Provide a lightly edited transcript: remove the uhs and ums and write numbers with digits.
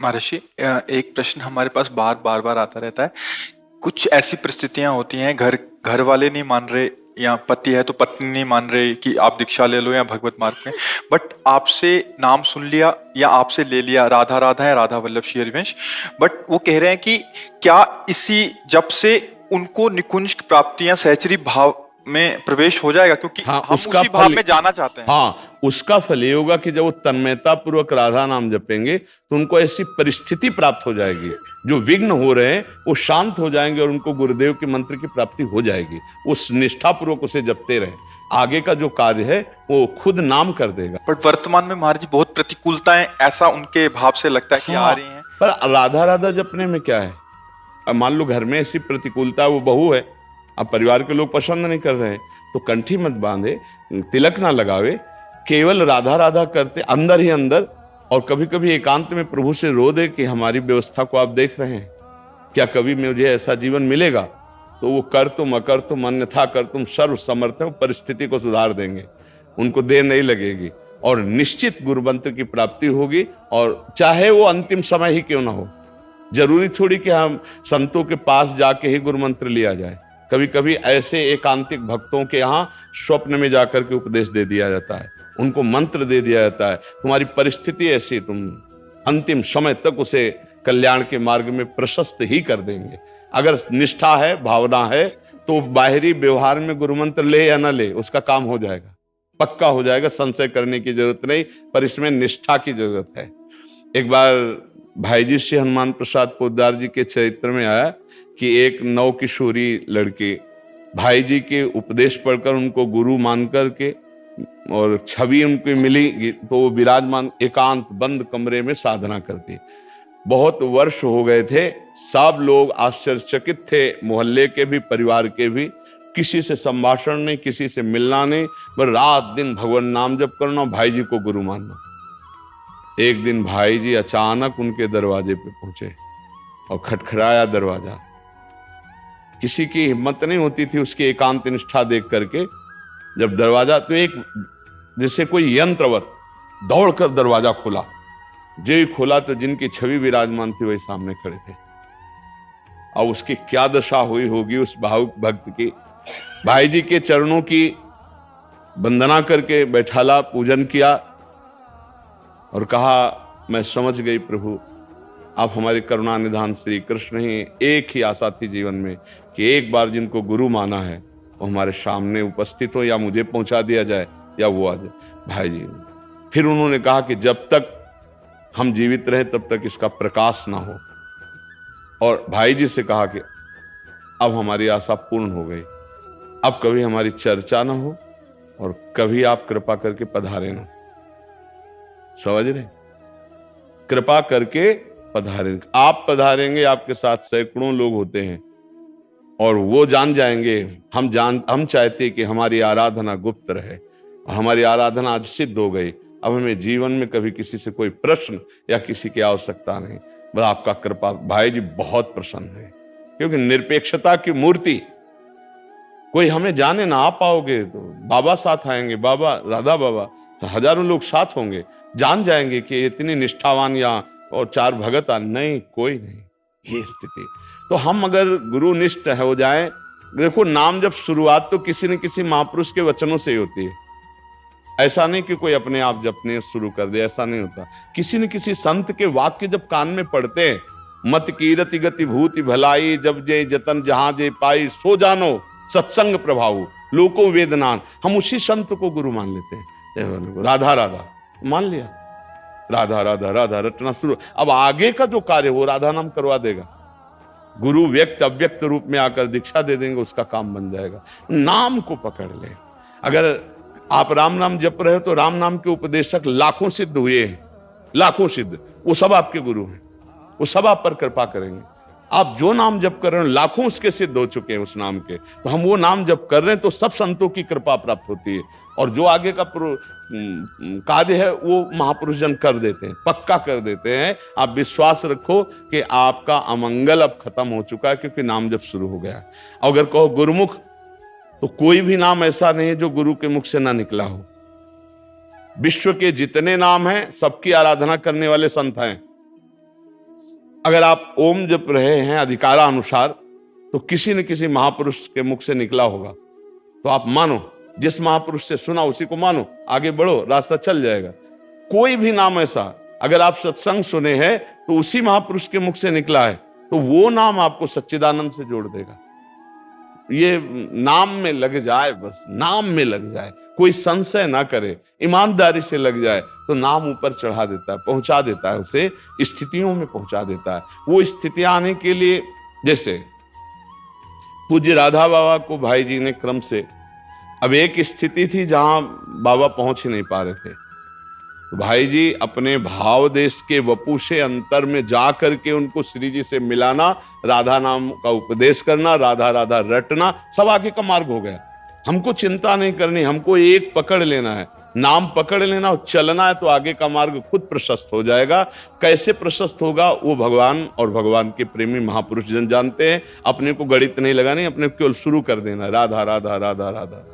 महर्षि, एक प्रश्न हमारे पास बार बार आता रहता है। कुछ ऐसी परिस्थितियां होती हैं, घर घर वाले नहीं मान रहे, या पति है तो पत्नी नहीं मान रहे कि आप दीक्षा ले लो या भगवत मार्ग में, बट आपसे नाम सुन लिया या आपसे ले लिया, राधा राधा है, राधा वल्लभ श्री हरिवंश, बट वो कह रहे हैं कि क्या इसी जब से उनको निकुंज प्राप्तियां सहचरी भाव में प्रवेश हो जाएगा, क्योंकि हाँ, हम उसका उसी भाव फल, में जाना चाहते हैं। हाँ, उसका फल ये होगा कि जब वो तन्मयता पूर्वक राधा नाम जपेंगे तो उनको ऐसी परिस्थिति प्राप्त हो जाएगी, जो विघ्न हो रहे हैं वो शांत हो जाएंगे और उनको गुरुदेव के मंत्र की प्राप्ति हो जाएगी। वो निष्ठा पूर्वक उसे जपते रहे, आगे का जो कार्य है वो खुद नाम कर देगा। बट वर्तमान में महाराज जी बहुत प्रतिकूलताएं ऐसा उनके भाव से लगता है कि आ रही हैं। पर राधा राधा जपने में क्या है? अब मान लो घर में ऐसी प्रतिकूलता, वो बहू है, अब परिवार के लोग पसंद नहीं कर रहे हैं, तो कंठी मत बांधे, तिलक ना लगावे, केवल राधा राधा करते अंदर ही अंदर, और कभी कभी एकांत में प्रभु से रो दे कि हमारी व्यवस्था को आप देख रहे हैं, क्या कभी मुझे ऐसा जीवन मिलेगा? तो वो कर तुम अकर तुम अन्यथा कर तुम सर्व समर्थ है, परिस्थिति को सुधार देंगे, उनको देर नहीं लगेगी और निश्चित गुरुमंत्र की प्राप्ति होगी। और चाहे वो अंतिम समय ही क्यों ना हो, जरूरी थोड़ी कि हम संतों के पास जाके ही गुरुमंत्र लिया जाए। कभी कभी ऐसे एकांतिक भक्तों के यहाँ स्वप्न में जाकर के उपदेश दे दिया जाता है, उनको मंत्र दे दिया जाता है, तुम्हारी परिस्थिति ऐसी, तुम अंतिम समय तक उसे कल्याण के मार्ग में प्रशस्त ही कर देंगे। अगर निष्ठा है, भावना है, तो बाहरी व्यवहार में गुरुमंत्र ले या ना ले, उसका काम हो जाएगा, पक्का हो जाएगा, संशय करने की जरूरत नहीं, पर इसमें निष्ठा की जरूरत है। एक बार भाई जी श्री हनुमान प्रसाद पोद्दार जी के चरित्र में आया कि एक नव किशोरी लड़की भाई जी के उपदेश पढ़कर उनको गुरु मान करके और छवि उनको मिली, तो वो विराजमान एकांत बंद कमरे में साधना करती। बहुत वर्ष हो गए थे, सब लोग आश्चर्यचकित थे, मोहल्ले के भी, परिवार के भी, किसी से संभाषण नहीं, किसी से मिलना नहीं, बस रात दिन भगवान नाम जप करना, भाई जी को गुरु मानना। एक दिन भाई जी अचानक उनके दरवाजे पे पहुंचे और खटखटाया दरवाजा। किसी की हिम्मत नहीं होती थी उसकी एकांत निष्ठा देख करके। जब दरवाजा, तो एक जैसे कोई यंत्रवत दौड़कर दरवाजा खोला, जो ही खोला तो जिनकी छवि विराजमान थी वही सामने खड़े थे। अब उसकी क्या दशा हुई होगी उस भावुक भक्त की। भाई जी के चरणों की वंदना करके बैठाला, पूजन किया और कहा, मैं समझ गई प्रभु, आप हमारे करुणा निधान श्री कृष्ण ही। एक ही आशा थी जीवन में कि एक बार जिनको गुरु माना है वो हमारे सामने उपस्थित हो, या मुझे पहुंचा दिया जाए या वो आ जाए। भाई जी फिर उन्होंने कहा कि जब तक हम जीवित रहे तब तक इसका प्रकाश ना हो, और भाई जी से कहा कि अब हमारी आशा पूर्ण हो गई, अब कभी हमारी चर्चा ना हो और कभी आप कृपा करके पधारे ना। समझ रहे? कृपा करके पधारेंगे, आप पधारेंगे, आपके साथ सैकड़ों लोग होते हैं और वो जान जाएंगे। हम चाहते कि हमारी आराधना गुप्त रहे, और हमारी आराधना आज सिद्ध हो गई। अब हमें जीवन में कभी किसी से कोई प्रश्न या किसी की आवश्यकता नहीं, बस आपका कृपा। भाई जी बहुत प्रसन्न है, क्योंकि निरपेक्षता की मूर्ति। कोई हमें जाने ना, आप आओगे तो बाबा साथ आएंगे, बाबा राधा बाबा, तो हजारों लोग साथ होंगे, जान जाएंगे कि इतनी निष्ठावान या और चार भगत नहीं, कोई नहीं, ये स्थिति। तो हम अगर गुरुनिष्ठ हो जाएं, देखो नाम जब शुरुआत तो किसी न किसी महापुरुष के वचनों से ही होती है। ऐसा नहीं कि कोई अपने आप जपने शुरू कर दे, ऐसा नहीं होता। किसी न किसी संत के वाक्य जब कान में पड़ते हैं, मत कीरति गति भूति भलाई, जब जे जतन जहां जे पाई, सो जानो सत्संग प्रभाव लोको वेदनान, हम उसी संत को गुरु मान लेते हैं। राधा राधा मान लिया, राधा राधा राधा रटना शुरू। अब आगे का जो कार्य वो राधा नाम करवा देगा, गुरु व्यक्त अव्यक्त रूप में आकर दीक्षा दे देंगे, उसका काम बन जाएगा। नाम को पकड़ ले। अगर आप राम नाम जप रहे हो तो राम नाम के उपदेशक लाखों सिद्ध हुए हैं, लाखों सिद्ध, वो सब आपके गुरु हैं, वो सब आप पर कृपा करेंगे। आप जो नाम जप कर रहे हो लाखों उसके सिद्ध हो चुके हैं उस नाम के, तो हम वो नाम जप कर रहे हैं तो सब संतों की कृपा प्राप्त होती है, और जो आगे का कार्य है वो महापुरुष जन कर देते हैं, पक्का कर देते हैं। आप विश्वास रखो कि आपका अमंगल अब खत्म हो चुका है, क्योंकि नाम जब शुरू हो गया। अगर कहो गुरुमुख, तो कोई भी नाम ऐसा नहीं है जो गुरु के मुख से ना निकला हो। विश्व के जितने नाम हैं सबकी आराधना करने वाले संत हैं, अगर आप ओम जप रहे हैं अधिकारानुसार तो किसी न किसी महापुरुष के मुख से निकला होगा, तो आप मानो, जिस महापुरुष से सुना उसी को मानो, आगे बढ़ो, रास्ता चल जाएगा। कोई भी नाम ऐसा अगर आप सत्संग सुने हैं तो उसी महापुरुष के मुख से निकला है, तो वो नाम आपको सच्चिदानंद से जोड़ देगा। ये नाम में लग जाए, बस नाम में लग जाए, कोई संशय ना करे, ईमानदारी से लग जाए, तो नाम ऊपर चढ़ा देता है, पहुंचा देता है, उसे स्थितियों में पहुंचा देता है। वो स्थितियां आने के लिए, जैसे पूज्य राधा बाबा को भाई जी ने क्रम से, अब एक स्थिति थी जहां बाबा पहुंच ही नहीं पा रहे थे, तो भाई जी अपने भाव देश के वपु से अंतर में जा करके उनको श्री जी से मिलाना, राधा नाम का उपदेश करना, राधा राधा रटना, सब आगे का मार्ग हो गया। हमको चिंता नहीं करनी, हमको एक पकड़ लेना है, नाम पकड़ लेना और चलना है, तो आगे का मार्ग खुद प्रशस्त हो जाएगा। कैसे प्रशस्त होगा वो भगवान और भगवान के प्रेमी महापुरुष जन जानते हैं। अपने को गणित नहीं लगानी, अपने को केवल शुरू कर देना, राधा राधा राधा राधा।